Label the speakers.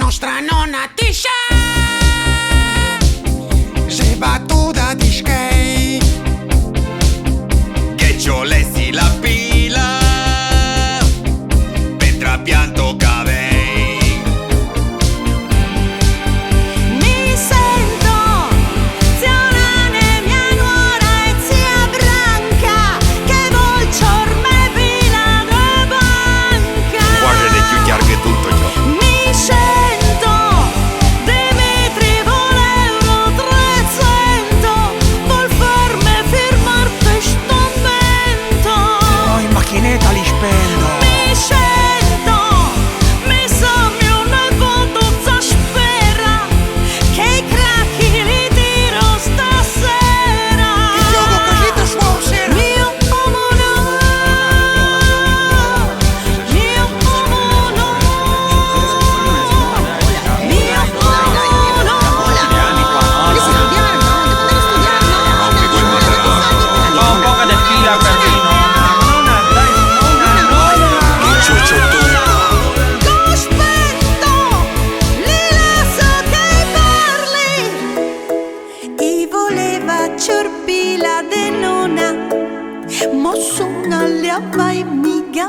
Speaker 1: nostra nonna Tisha, j'ai battuta di skate,
Speaker 2: che ci olessi la pila per trapianto cavei.
Speaker 3: Mi sento zia Nane, mia nuora e zia Branca, che vol ciorme pila de banca.
Speaker 2: Quasi di più chiaro che tutto ciò.
Speaker 3: Mi sento Dimitri volevo 300, vol farme firmar testamento.
Speaker 1: poi in macchinetta li spendo.
Speaker 3: Mi sento, mi sa mio nepote zaspera, che i cracchi li tiro stasera.
Speaker 1: Il gioco così da sera.
Speaker 3: Mio uomo no, mio uomo no, mio uomo no.
Speaker 4: Devi studiare, no? Devo andare a studiare, no?
Speaker 2: Rompi quel materasso.
Speaker 5: Un po' che fila perché
Speaker 2: Che ciuccio tutto.
Speaker 3: Cospetto, li lascio che parli. I voleva ciorpila de nonna, ma sono alle avai mica